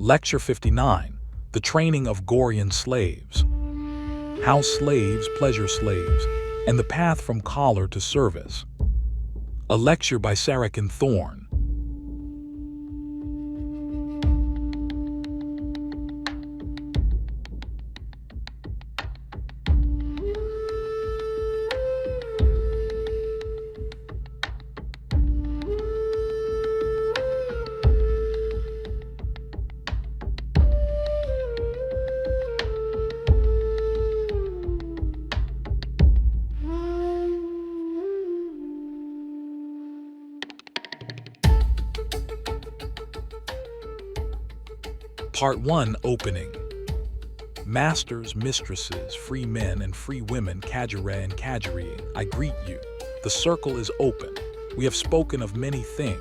Lecture 59, The Training of Gorean Slaves. How Slaves Pleasure Slaves, and the Path from Collar to Service. A lecture by Sarakin Thorne. Part 1 Opening. Masters, mistresses, free men and free women, Kajere and Kajeri, I greet you. The circle is open. We have spoken of many things,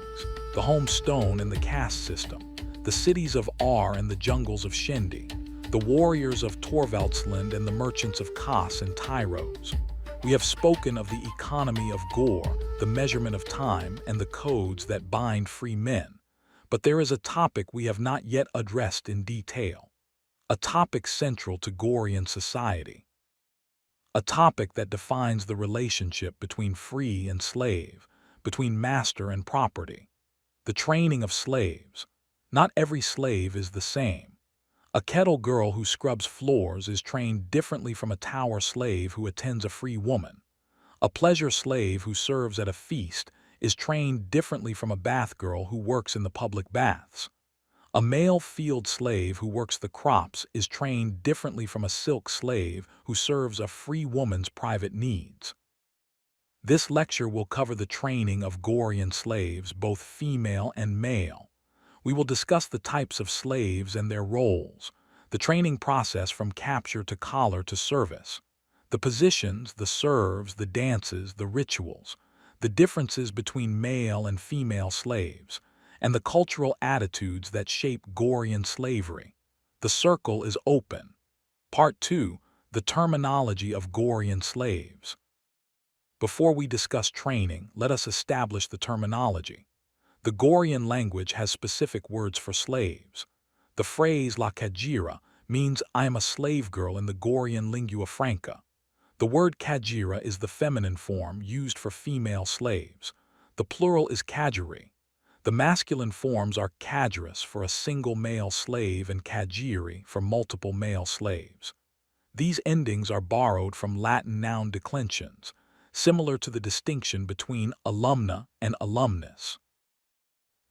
the home stone and the caste system, the cities of Ar and the jungles of Shendi, the warriors of Torvaldsland and the merchants of Kos and Tyros. We have spoken of the economy of Gore, the measurement of time, and the codes that bind free men. But there is a topic we have not yet addressed in detail, a topic central to Gorean society, a topic that defines the relationship between free and slave, between master and property, the training of slaves. Not every slave is the same. A kettle girl who scrubs floors is trained differently from a tower slave who attends a free woman. A pleasure slave who serves at a feast is trained differently from a bath girl who works in the public baths. A male field slave who works the crops is trained differently from a silk slave who serves a free woman's private needs. This lecture will cover the training of Gorean slaves, both female and male. We will discuss the types of slaves and their roles, the training process from capture to collar to service, the positions, the serves, the dances, the rituals, the differences between male and female slaves, and the cultural attitudes that shape Gorean slavery. The circle is open. Part 2, The Terminology of Gorean Slaves. Before we discuss training, let us establish the terminology. The Gorean language has specific words for slaves. The phrase La Kajira means I am a slave girl in the Gorean lingua franca. The word Kajira is the feminine form used for female slaves. The plural is Kajeri. The masculine forms are Kajeris for a single male slave and Kajiri for multiple male slaves. These endings are borrowed from Latin noun declensions, similar to the distinction between alumna and alumnus.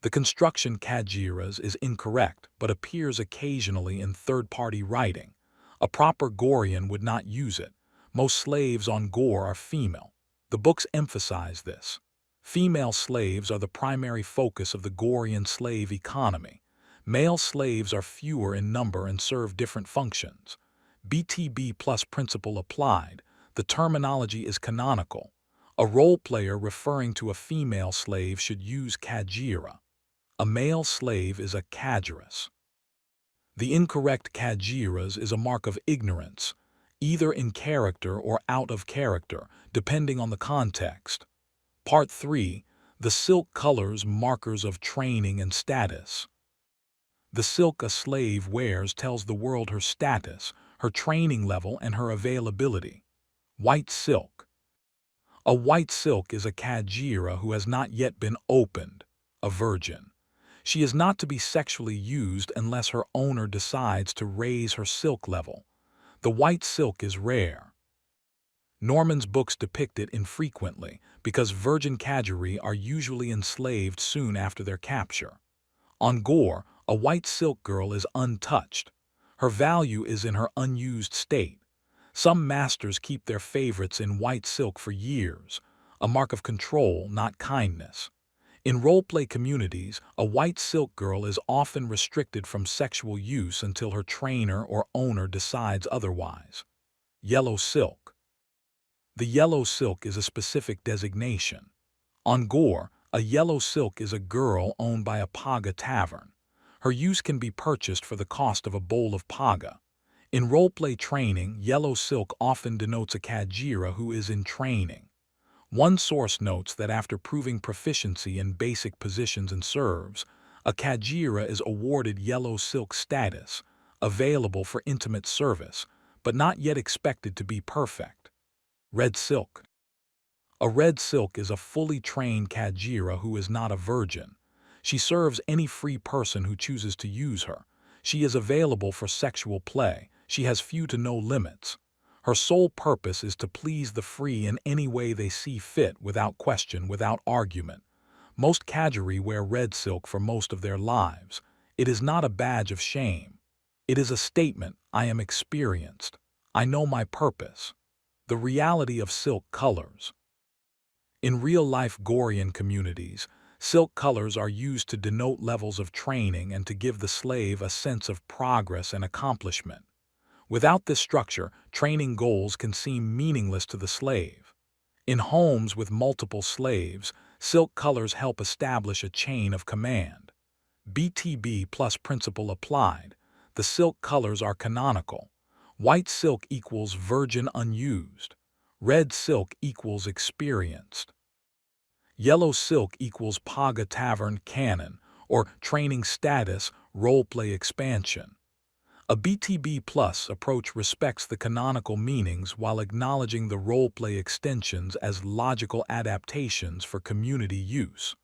The construction Kajiras is incorrect but appears occasionally in third-party writing. A proper Gorean would not use it. Most slaves on Gore are female. The books emphasize this. Female slaves are the primary focus of the Gorean slave economy. Male slaves are fewer in number and serve different functions. BTB plus principle applied. The terminology is canonical. A role player referring to a female slave should use Kajira. A male slave is a Kajeris. The incorrect Kajiras is a mark of ignorance, either in character or out of character, depending on the context. Part 3, The Silk Colors, Markers of Training and Status. The silk a slave wears tells the world her status, her training level, and her availability. White silk. A white silk is a Kajira who has not yet been opened, a virgin. She is not to be sexually used unless her owner decides to raise her silk level. The white silk is rare. Norman's books depict it infrequently because virgin Kajeri are usually enslaved soon after their capture. On Gore, a white silk girl is untouched. Her value is in her unused state. Some masters keep their favorites in white silk for years, a mark of control, not kindness. In roleplay communities, a white silk girl is often restricted from sexual use until her trainer or owner decides otherwise. Yellow silk. The yellow silk is a specific designation. On Gore, a yellow silk is a girl owned by a paga tavern. Her use can be purchased for the cost of a bowl of paga. In roleplay training, yellow silk often denotes a Kajira who is in training. One source notes that after proving proficiency in basic positions and serves, A kajira is awarded yellow silk status, available for intimate service, but not yet expected to be perfect. Red silk. A red silk is a fully trained kajira who is not a virgin. She serves any free person who chooses to use her. She is available for sexual play. She has few to no limits. Her sole purpose is to please the free in any way they see fit, without question, without argument. Most kajiri wear red silk for most of their lives. It is not a badge of shame. It is a statement: I am experienced. I know my purpose. The reality of silk colors. In real-life Gorean communities, silk colors are used to denote levels of training and to give the slave a sense of progress and accomplishment. Without this structure, training goals can seem meaningless to the slave. In homes with multiple slaves, silk colors help establish a chain of command. BTB plus principle applied. The silk colors are canonical. White silk equals virgin unused. Red silk equals experienced. Yellow silk equals Paga Tavern canon, or training status, roleplay expansion. A BTB plus approach respects the canonical meanings while acknowledging the roleplay extensions as logical adaptations for community use.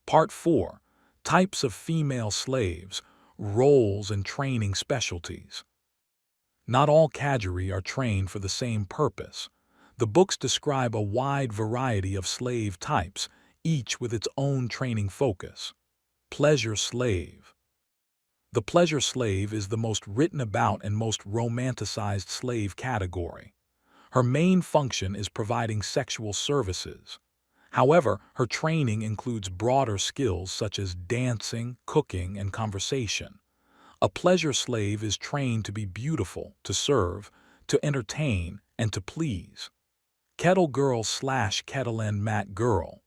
Part 4. Types of female slaves, roles and training specialties. Not all kajiri are trained for the same purpose. The books describe a wide variety of slave types, each with its own training focus. Pleasure slave. The pleasure slave is the most written about and most romanticized slave category. Her main function is providing sexual services. However, her training includes broader skills such as dancing, cooking, and conversation. A pleasure slave is trained to be beautiful, to serve, to entertain, and to please. Kettle girl / kettle and mat girl.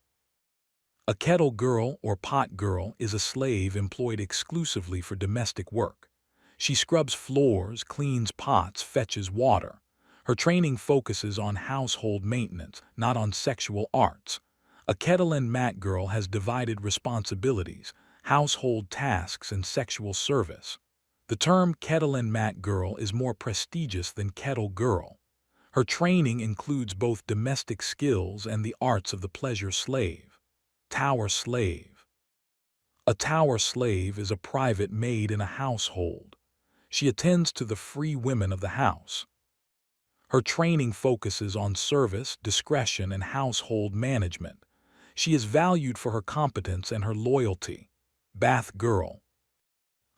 A kettle girl or pot girl is a slave employed exclusively for domestic work. She scrubs floors, cleans pots, fetches water. Her training focuses on household maintenance, not on sexual arts. A kettle and mat girl has divided responsibilities, household tasks, and sexual service. The term kettle and mat girl is more prestigious than kettle girl. Her training includes both domestic skills and the arts of the pleasure slave. Tower slave. A tower slave is a private maid in a household. She attends to the free women of the house. Her training focuses on service, discretion, and household management. She is valued for her competence and her loyalty. Bath girl.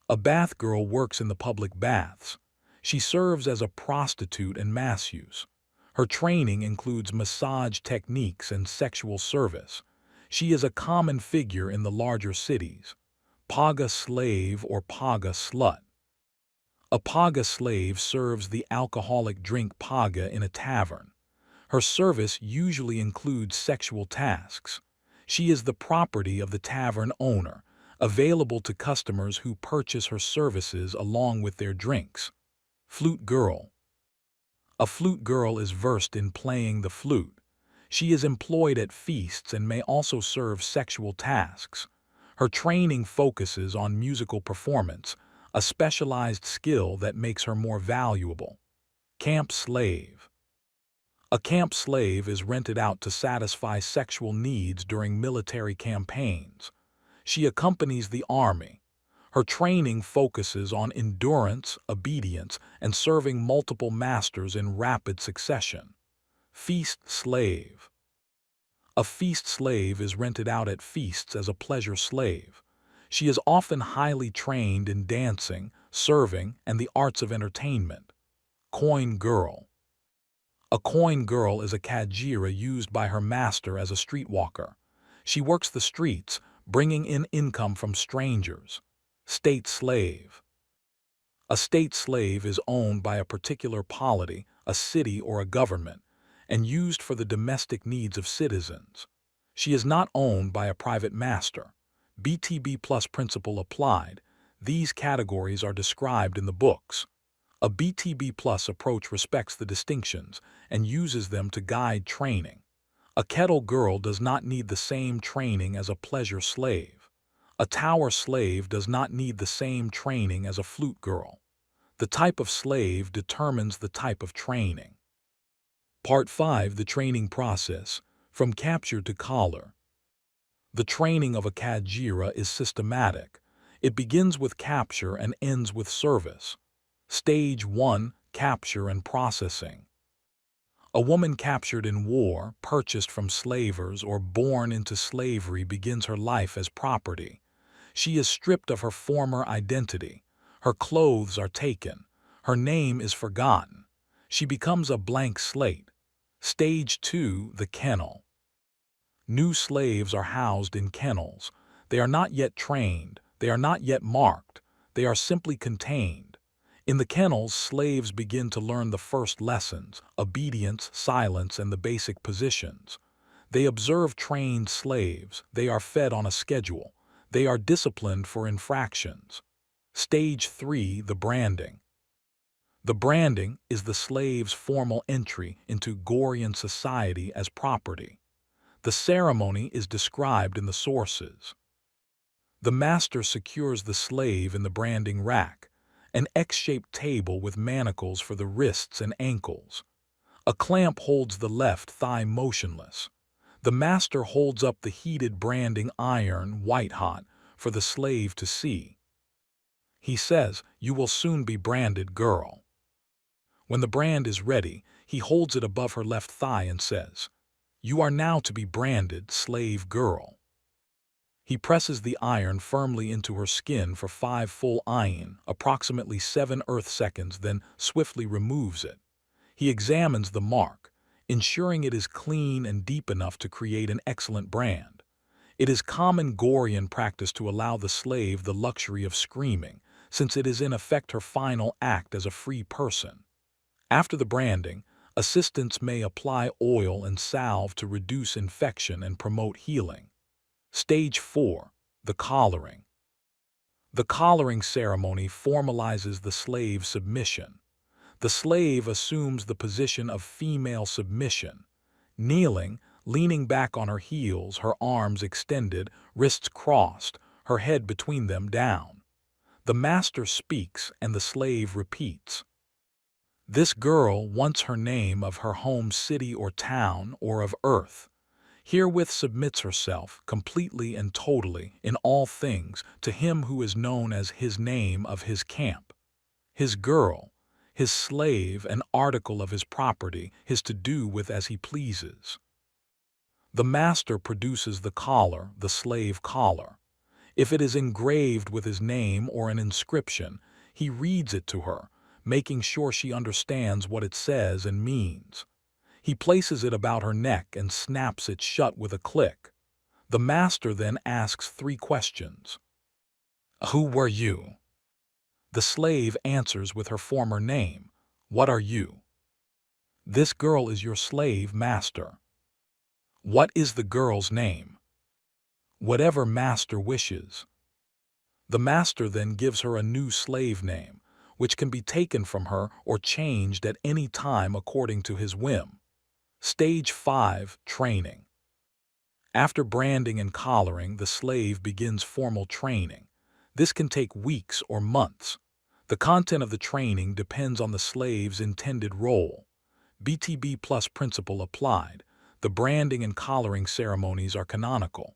A bath girl works in the public baths. She serves as a prostitute and masseuse. Her training includes massage techniques and sexual service. She is a common figure in the larger cities. Paga slave or paga slut. A paga slave serves the alcoholic drink paga in a tavern. Her service usually includes sexual tasks. She is the property of the tavern owner, available to customers who purchase her services along with their drinks. Flute girl. A flute girl is versed in playing the flute. She is employed at feasts and may also serve sexual tasks. Her training focuses on musical performance, a specialized skill that makes her more valuable. Camp slave. A camp slave is rented out to satisfy sexual needs during military campaigns. She accompanies the army. Her training focuses on endurance, obedience, and serving multiple masters in rapid succession. Feast slave. A feast slave is rented out at feasts as a pleasure slave. She is often highly trained in dancing, serving, and the arts of entertainment. Coin girl. A coin girl is a kajira used by her master as a streetwalker. She works the streets, bringing in income from strangers. State slave. A state slave is owned by a particular polity, a city, or a government, and used for the domestic needs of citizens. She is not owned by a private master. BTB plus principle applied. These categories are described in the books. A BTB plus approach respects the distinctions and uses them to guide training. A kettle girl does not need the same training as a pleasure slave. A tower slave does not need the same training as a flute girl. The type of slave determines the type of training. Part 5. The training process, from capture to collar. The training of a Kajira is systematic. It begins with capture and ends with service. Stage 1. Capture and processing. A woman captured in war, purchased from slavers, or born into slavery begins her life as property. She is stripped of her former identity. Her clothes are taken. Her name is forgotten. She becomes a blank slate. Stage 2. The kennel. New slaves are housed in kennels. They are not yet trained. They are not yet marked. They are simply contained. In the kennels, slaves begin to learn the first lessons: obedience, silence, and the basic positions. They observe trained slaves. They are fed on a schedule. They are disciplined for infractions. Stage 3. The branding. The branding is the slave's formal entry into Gorean society as property. The ceremony is described in the sources. The master secures the slave in the branding rack, an X-shaped table with manacles for the wrists and ankles. A clamp holds the left thigh motionless. The master holds up the heated branding iron white-hot for the slave to see. He says, "You will soon be branded, girl." When the brand is ready, he holds it above her left thigh and says, "You are now to be branded, slave girl." He presses the iron firmly into her skin for 5 full ayin, approximately 7 earth seconds, then swiftly removes it. He examines the mark, ensuring it is clean and deep enough to create an excellent brand. It is common Gorean practice to allow the slave the luxury of screaming, since it is in effect her final act as a free person. After the branding, assistants may apply oil and salve to reduce infection and promote healing. Stage 4. The collaring. The collaring ceremony formalizes the slave's submission. The slave assumes the position of female submission, kneeling, leaning back on her heels, her arms extended, wrists crossed, her head between them, down. The master speaks and the slave repeats. This girl wants her name of her home city or town or of earth. Herewith submits herself, completely and totally, in all things, to him who is known as his name of his camp. His girl, his slave, an article of his property, his to do with as he pleases. The master produces the collar, the slave collar. If it is engraved with his name or an inscription, he reads it to her, making sure she understands what it says and means. He places it about her neck and snaps it shut with a click. The master then asks 3 questions. Who were you? The slave answers with her former name. What are you? This girl is your slave, master. What is the girl's name? Whatever master wishes. The master then gives her a new slave name, which can be taken from her or changed at any time according to his whim. Stage 5. Training. After branding and collaring, the slave begins formal training. This can take weeks or months. The content of the training depends on the slave's intended role. BTB plus principle applied. The branding and collaring ceremonies are canonical.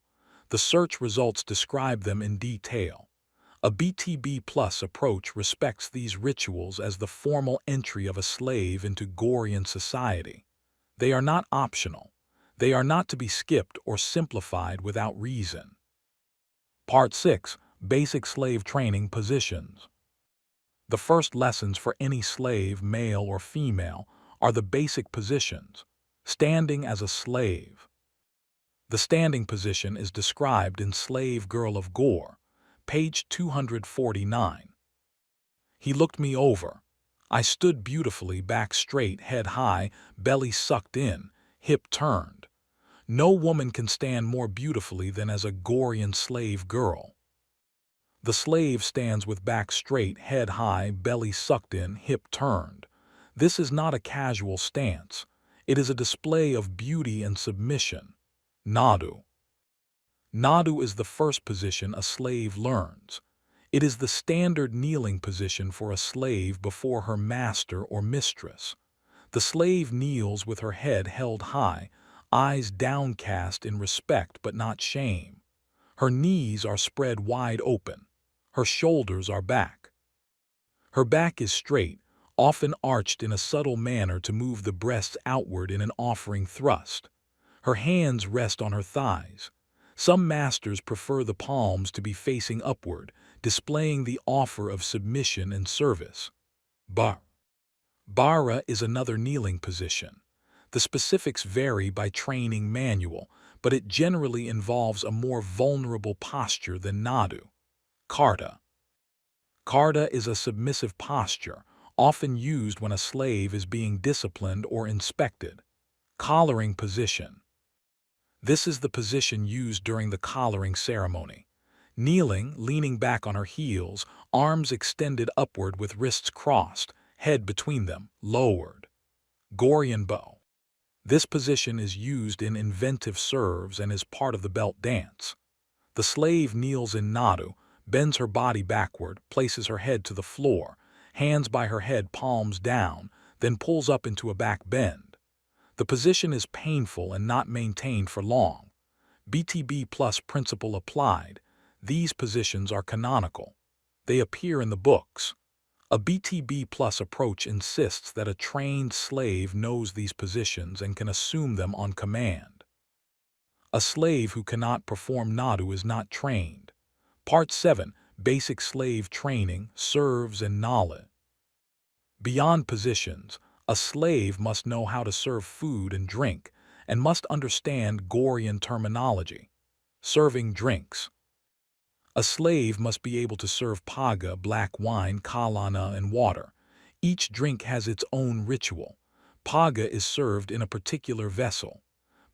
The search results describe them in detail. A BTB plus approach respects these rituals as the formal entry of a slave into Gorean society. They are not optional. They are not to be skipped or simplified without reason. Part 6. Basic slave training positions. The first lessons for any slave, male or female, are the basic positions. Standing as a slave. The standing position is described in Slave Girl of Gore, page 249. He looked me over. I stood beautifully, back straight, head high, belly sucked in, hip turned. No woman can stand more beautifully than as a Gorean slave girl. The slave stands with back straight, head high, belly sucked in, hip turned. This is not a casual stance. It is a display of beauty and submission. Nadu. Nadu is the first position a slave learns. It is the standard kneeling position for a slave before her master or mistress. The slave kneels with her head held high, eyes downcast in respect but not shame. Her knees are spread wide open. Her shoulders are back. Her back is straight, often arched in a subtle manner to move the breasts outward in an offering thrust. Her hands rest on her thighs. Some masters prefer the palms to be facing upward, displaying the offer of submission and service. Bara is another kneeling position. The specifics vary by training manual, but it generally involves a more vulnerable posture than Nadu. Karta. Karta is a submissive posture, often used when a slave is being disciplined or inspected. Collaring position. This is the position used during the collaring ceremony. Kneeling, leaning back on her heels, arms extended upward with wrists crossed, head between them, lowered. Gorean bow. This position is used in inventive serves and is part of the belt dance. The slave kneels in Nadu, bends her body backward, places her head to the floor, hands by her head, palms down, then pulls up into a back bend. The position is painful and not maintained for long. BTB plus principle applied. These positions are canonical. They appear in the books. A BTB plus approach insists that a trained slave knows these positions and can assume them on command. A slave who cannot perform Nadu is not trained. Part 7. Basic Slave Training, Serves and Knowledge. Beyond positions, a slave must know how to serve food and drink, and must understand Gorean terminology. Serving drinks. A slave must be able to serve paga, black wine, kalana, and water. Each drink has its own ritual. Paga is served in a particular vessel.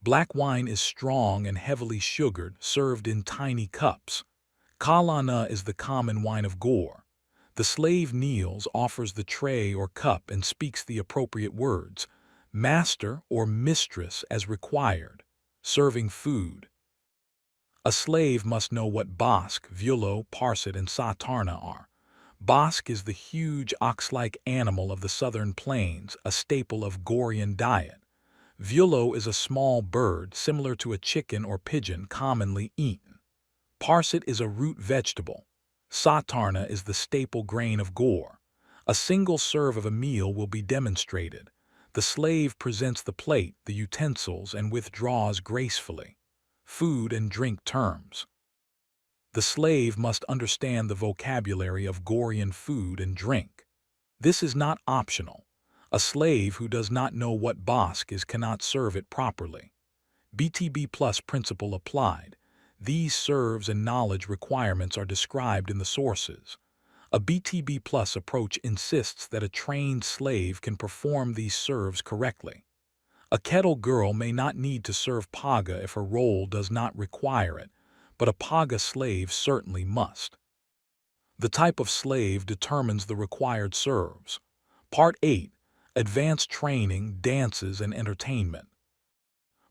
Black wine is strong and heavily sugared, served in tiny cups. Kalana is the common wine of Gore. The slave kneels, offers the tray or cup, and speaks the appropriate words, master or mistress as required. Serving food. A slave must know what bask, vulo, parset, and satarna are. Bask is the huge ox-like animal of the southern plains, a staple of Gorean diet. Vulo is a small bird similar to a chicken or pigeon commonly eaten. Parset is a root vegetable. Satarna is the staple grain of Gore. A single serve of a meal will be demonstrated. The slave presents the plate, the utensils, and withdraws gracefully. Food and drink terms. The slave must understand the vocabulary of Gorean food and drink. This is not optional. A slave who does not know what bask is cannot serve it properly. BTB plus principle applied. These serves and knowledge requirements are described in the sources. A BTB plus approach insists that a trained slave can perform these serves correctly. A kettle girl may not need to serve paga if her role does not require it, but a paga slave certainly must. The type of slave determines the required serves. Part 8. Advanced Training, Dances, and Entertainment.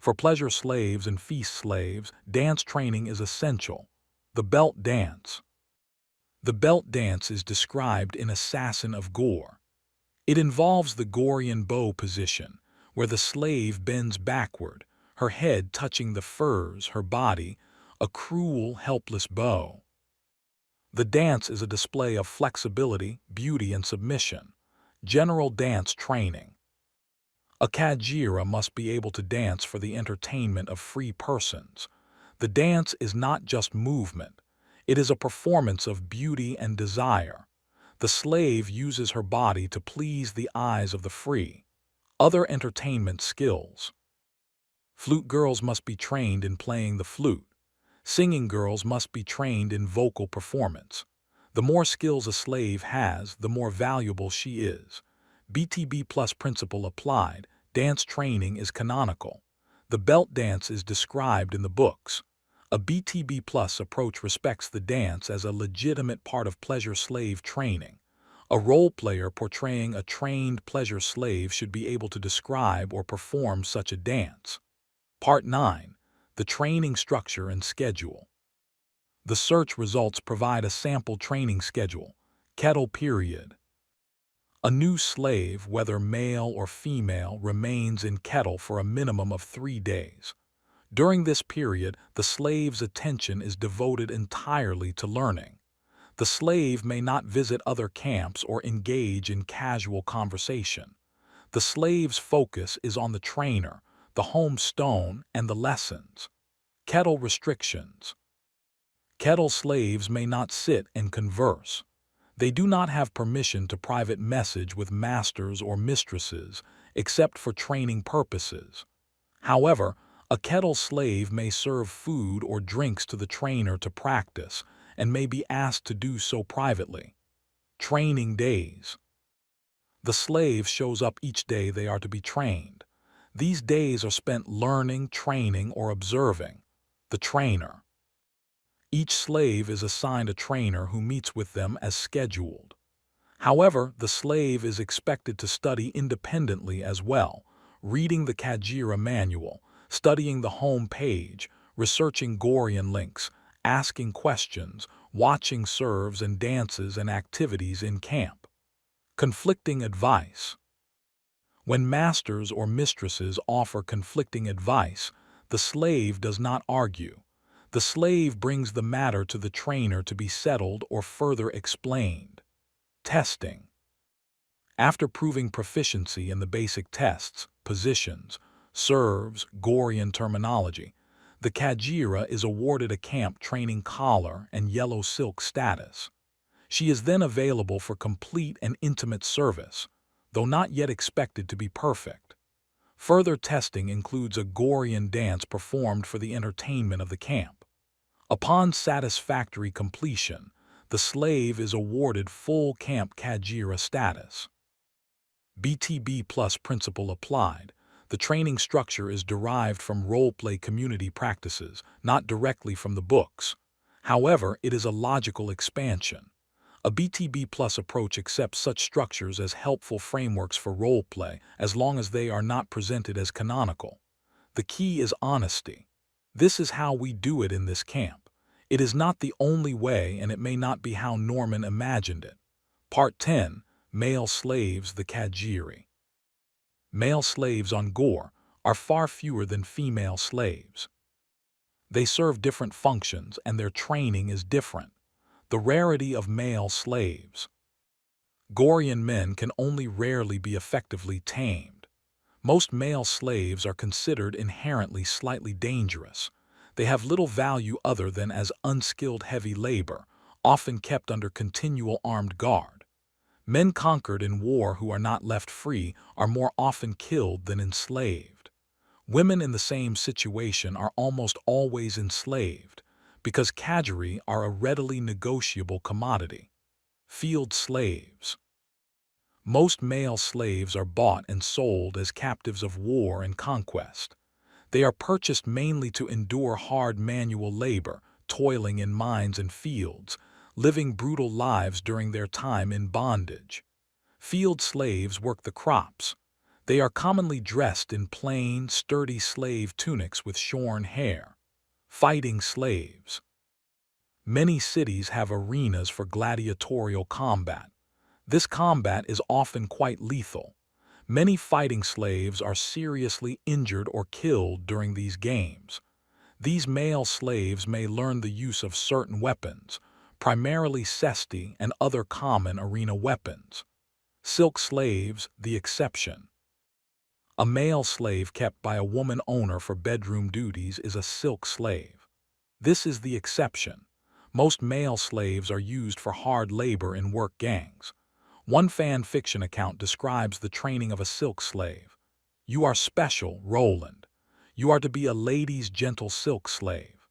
For pleasure slaves and feast slaves, dance training is essential. The belt dance. The belt dance is described in Assassin of Gore. It involves the Gorean bow position, where the slave bends backward, her head touching the furs, her body, a cruel, helpless bow. The dance is a display of flexibility, beauty, and submission. General dance training. A kajira must be able to dance for the entertainment of free persons. The dance is not just movement. It is a performance of beauty and desire. The slave uses her body to please the eyes of the free. Other entertainment skills. Flute girls must be trained in playing the flute. Singing girls must be trained in vocal performance. The more skills a slave has, the more valuable she is. BTB plus principle applied. Dance training is canonical. The belt dance is described in the books. A BTB plus approach respects the dance as a legitimate part of pleasure slave training. A role player portraying a trained pleasure slave should be able to describe or perform such a dance. Part 9. the training structure and schedule. The search results provide a sample training schedule. Kettle period. A new slave, whether male or female, remains in kettle for a minimum of 3 days. During this period, the slave's attention is devoted entirely to learning. The slave may not visit other camps or engage in casual conversation. The slave's focus is on the trainer, the home stone, and the lessons. Kettle restrictions. Kettle slaves may not sit and converse. They do not have permission to private message with masters or mistresses, except for training purposes. However, a kettle slave may serve food or drinks to the trainer to practice, and may be asked to do so privately. Training days. The slave shows up each day they are to be trained. These days are spent learning, training, or observing. The trainer. Each slave is assigned a trainer who meets with them as scheduled. However, the slave is expected to study independently as well, reading the Kajira manual, studying the home page, researching Gorean links, asking questions, watching serves and dances and activities in camp. Conflicting advice. When masters or mistresses offer conflicting advice, the slave does not argue. The slave brings the matter to the trainer to be settled or further explained. Testing. After proving proficiency in the basic tests, positions, serves, Gorean terminology, the Kajira is awarded a camp training collar and yellow silk status. She is then available for complete and intimate service, though not yet expected to be perfect. Further testing includes a Gorean dance performed for the entertainment of the camp. Upon satisfactory completion, the slave is awarded full camp Kajira status. BTB plus principle applied. The training structure is derived from role-play community practices, not directly from the books. However, it is a logical expansion. A BTB plus approach accepts such structures as helpful frameworks for role-play as long as they are not presented as canonical. The key is honesty. This is how we do it in this camp. It is not the only way, and it may not be how Norman imagined it. Part 10. Male slaves, the Kajiri. Male slaves on Gore are far fewer than female slaves. They serve different functions and their training is different. The rarity of male slaves. Gorean men can only rarely be effectively tamed. Most male slaves are considered inherently slightly dangerous. They have little value other than as unskilled heavy labor, often kept under continual armed guard. Men conquered in war who are not left free are more often killed than enslaved. Women in the same situation are almost always enslaved, because Kajiri are a readily negotiable commodity. Field slaves. Most male slaves are bought and sold as captives of war and conquest. They are purchased mainly to endure hard manual labor, toiling in mines and fields, living brutal lives during their time in bondage. Field slaves work the crops. They are commonly dressed in plain, sturdy slave tunics with shorn hair. Fighting slaves. Many cities have arenas for gladiatorial combat. This combat is often quite lethal. Many fighting slaves are seriously injured or killed during these games. These male slaves may learn the use of certain weapons, primarily cesti and other common arena weapons. Silk slaves, the exception. A male slave kept by a woman owner for bedroom duties is a silk slave. This is the exception. Most male slaves are used for hard labor in work gangs. One fan fiction account describes the training of a silk slave. You are special, Roland. You are to be a lady's gentle silk slave.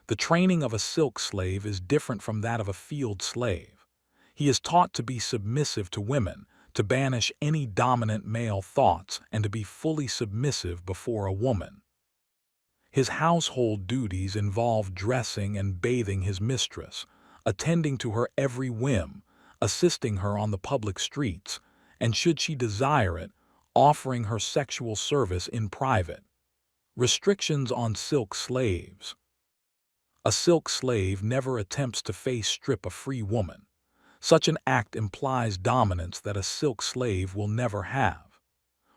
The training of a silk slave is different from that of a field slave. He is taught to be submissive to women, to banish any dominant male thoughts, and to be fully submissive before a woman. His household duties involve dressing and bathing his mistress, attending to her every whim, assisting her on the public streets, and should she desire it, offering her sexual service in private. Restrictions on silk slaves. A silk slave never attempts to face strip a free woman. Such an act implies dominance that a silk slave will never have.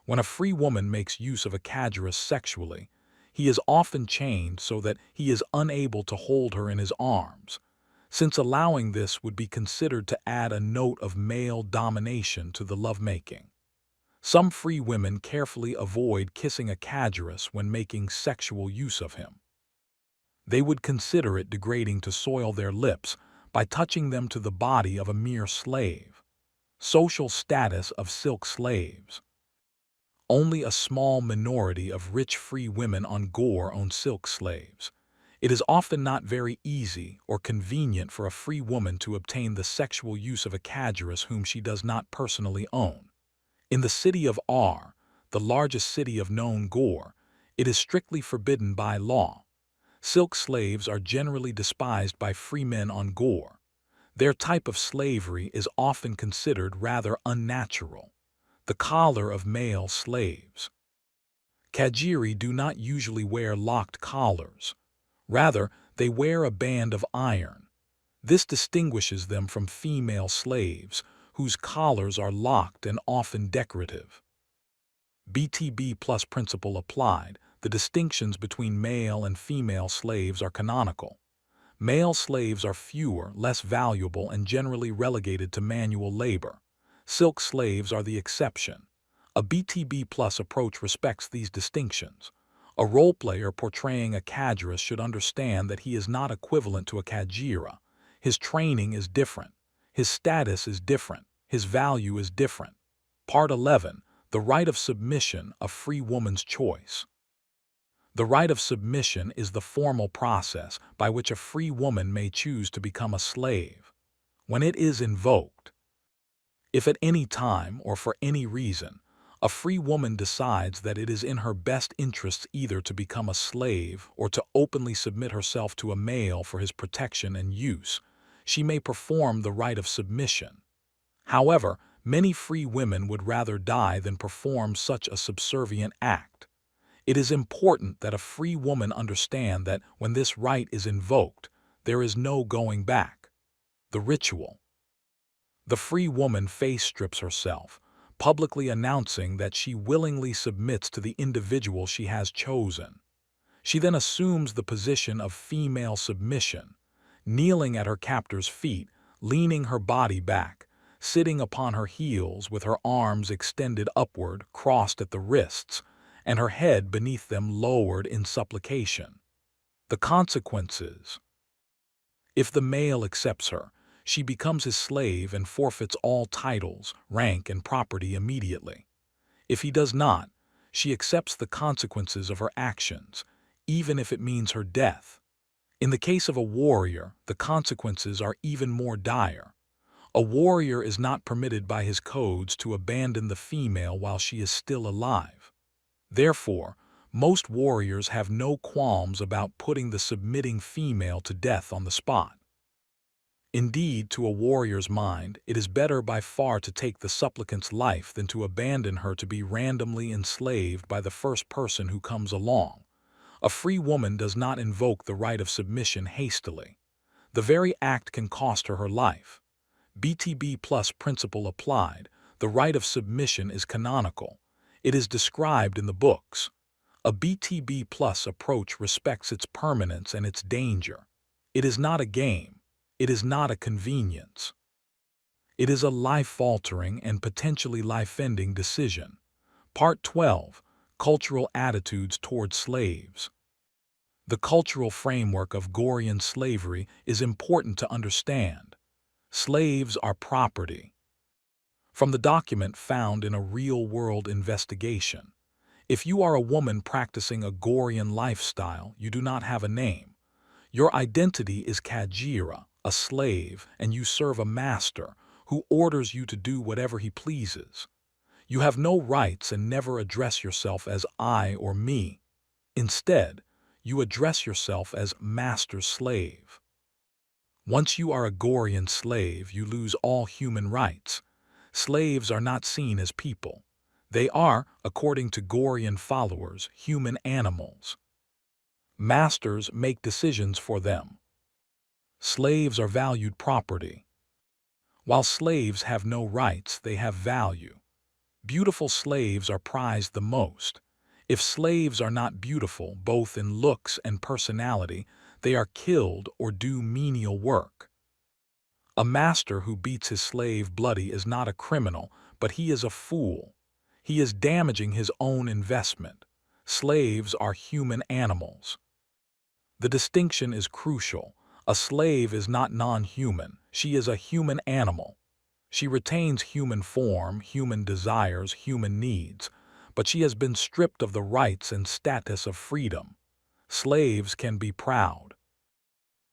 When a free woman makes use of a cadgerus sexually, he is often chained so that he is unable to hold her in his arms, since allowing this would be considered to add a note of male domination to the lovemaking. Some free women carefully avoid kissing a cadgerus when making sexual use of him. They would consider it degrading to soil their lips by touching them to the body of a mere slave. Social status of silk slaves. Only a small minority of rich free women on Gore own silk slaves. It is often not very easy or convenient for a free woman to obtain the sexual use of a cadgerus whom she does not personally own. In the city of R, the largest city of known Gore, it is strictly forbidden by law. Silk slaves are generally despised by free men on Gore. Their type of slavery is often considered rather unnatural. The collar of male slaves. Kagiri do not usually wear locked collars. Rather, they wear a band of iron. This distinguishes them from female slaves, whose collars are locked and often decorative. BTB plus principle applied. The distinctions between male and female slaves are canonical. Male slaves are fewer, less valuable, and generally relegated to manual labor. Silk slaves are the exception. A BTB plus approach respects these distinctions. A role player portraying a cadgerus should understand that he is not equivalent to a kajira. His training is different. His status is different. His value is different. Part 11. The right of submission, a free woman's choice. The right of submission is the formal process by which a free woman may choose to become a slave. When it is invoked, if at any time or for any reason, a free woman decides that it is in her best interests either to become a slave or to openly submit herself to a male for his protection and use, she may perform the right of submission. However, many free women would rather die than perform such a subservient act. It is important that a free woman understand that when this right is invoked, there is no going back. The ritual. The free woman face strips herself, publicly announcing that she willingly submits to the individual she has chosen. She then assumes the position of female submission, kneeling at her captor's feet, leaning her body back, sitting upon her heels with her arms extended upward, crossed at the wrists, and her head beneath them lowered in supplication. The consequences. If the male accepts her, she becomes his slave and forfeits all titles, rank, and property immediately. If he does not, she accepts the consequences of her actions, even if it means her death. In the case of a warrior, the consequences are even more dire. A warrior is not permitted by his codes to abandon the female while she is still alive. Therefore, most warriors have no qualms about putting the submitting female to death on the spot. Indeed, to a warrior's mind, it is better by far to take the supplicant's life than to abandon her to be randomly enslaved by the first person who comes along. A free woman does not invoke the right of submission hastily. The very act can cost her her life. BTB plus principle applied. The right of submission is canonical. It is described in the books. A BTB plus approach respects its permanence and its danger. It is not a game. It is not a convenience. It is a life-altering and potentially life-ending decision. Part 12. Cultural attitudes toward slaves. The cultural framework of Gorean slavery is important to understand. Slaves are property. From the document found in a real-world investigation, if you are a woman practicing a Gorean lifestyle, you do not have a name. Your identity is Kajira, a slave, and you serve a master who orders you to do whatever he pleases. You have no rights and never address yourself as I or me. Instead, you address yourself as master's slave. Once you are a Gorean slave, you lose all human rights. Slaves are not seen as people. They are, according to Gorean followers, human animals. Masters make decisions for them. Slaves are valued property. While slaves have no rights, they have value. Beautiful slaves are prized the most. If slaves are not beautiful, both in looks and personality, they are killed or do menial work. A master who beats his slave bloody is not a criminal, but he is a fool. He is damaging his own investment. Slaves are human animals. The distinction is crucial. A slave is not non-human. She is a human animal. She retains human form, human desires, human needs, but she has been stripped of the rights and status of freedom. Slaves can be proud.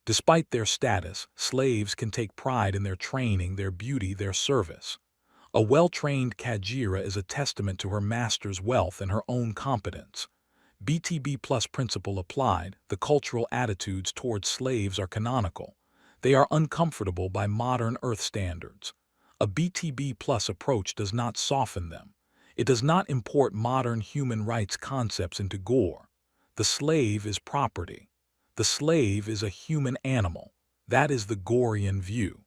Despite their status, slaves can take pride in their training, their beauty, their service. A well-trained Kajira is a testament to her master's wealth and her own competence. BTB plus principle applied, the cultural attitudes towards slaves are canonical. They are uncomfortable by modern Earth standards. A BTB plus approach does not soften them. It does not import modern human rights concepts into Gore. The slave is property. The slave is a human animal. That is the Gorean view.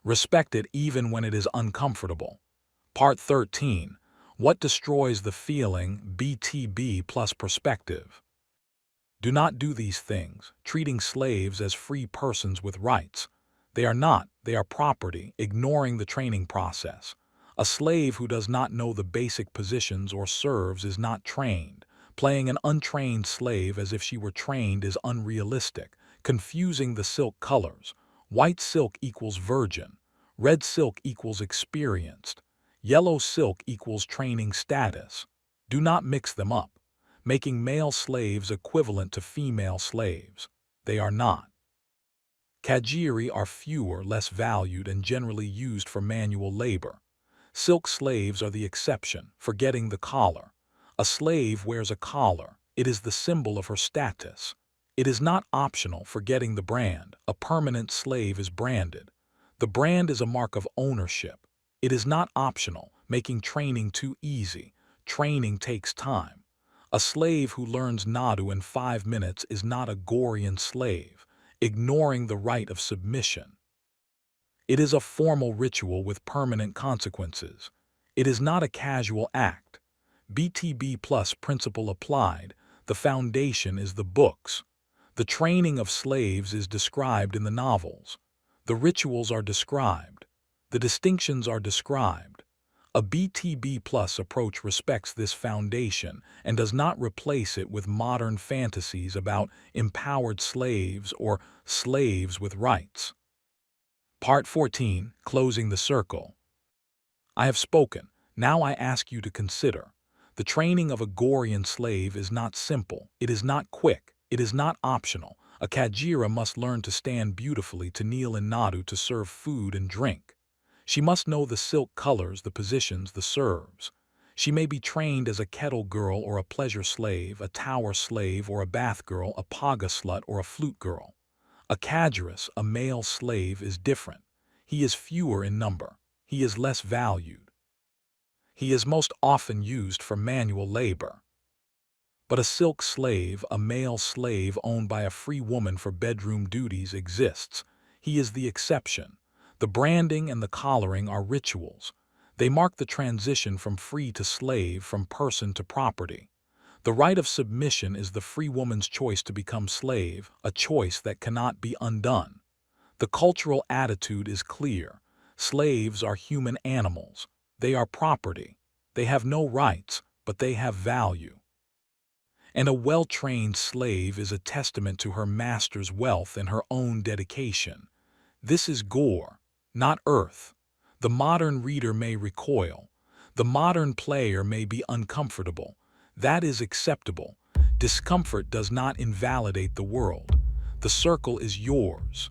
Respect it even when it is uncomfortable. Part 13. What destroys the feeling? BTB plus perspective. Do not do these things, treating slaves as free persons with rights. They are not, they are property, ignoring the training process. A slave who does not know the basic positions or serves is not trained. Playing an untrained slave as if she were trained is unrealistic, confusing the silk colors. White silk equals virgin. Red silk equals experienced. Yellow silk equals training status. Do not mix them up, making male slaves equivalent to female slaves. They are not. Kajiri are fewer, less valued, and generally used for manual labor. Silk slaves are the exception, forgetting the collar. A slave wears a collar. It is the symbol of her status. It is not optional, forgetting the brand. A permanent slave is branded. The brand is a mark of ownership. It is not optional, making training too easy. Training takes time. A slave who learns Nadu in 5 minutes is not a Gorean slave, ignoring the right of submission. It is a formal ritual with permanent consequences. It is not a casual act. BTB plus principle applied, the foundation is the books. The training of slaves is described in the novels. The rituals are described. The distinctions are described. A BTB plus approach respects this foundation and does not replace it with modern fantasies about empowered slaves or slaves with rights. Part 14, Closing the Circle. I have spoken. Now I ask you to consider. The training of a Gorean slave is not simple. It is not quick. It is not optional. A Kajira must learn to stand beautifully, to kneel in Nadu, to serve food and drink. She must know the silk colors, the positions, the serves. She may be trained as a kettle girl or a pleasure slave, a tower slave or a bath girl, a paga slut or a flute girl. A Kajiris, a male slave, is different. He is fewer in number. He is less valued. He is most often used for manual labor. But a silk slave, a male slave owned by a free woman for bedroom duties, exists. He is the exception. The branding and the collaring are rituals. They mark the transition from free to slave, from person to property. The right of submission is the free woman's choice to become slave, a choice that cannot be undone. The cultural attitude is clear. Slaves are human animals. They are property. They have no rights, but they have value. And a well-trained slave is a testament to her master's wealth and her own dedication. This is Gore, not Earth. The modern reader may recoil. The modern player may be uncomfortable. That is acceptable. Discomfort does not invalidate the world. The circle is yours.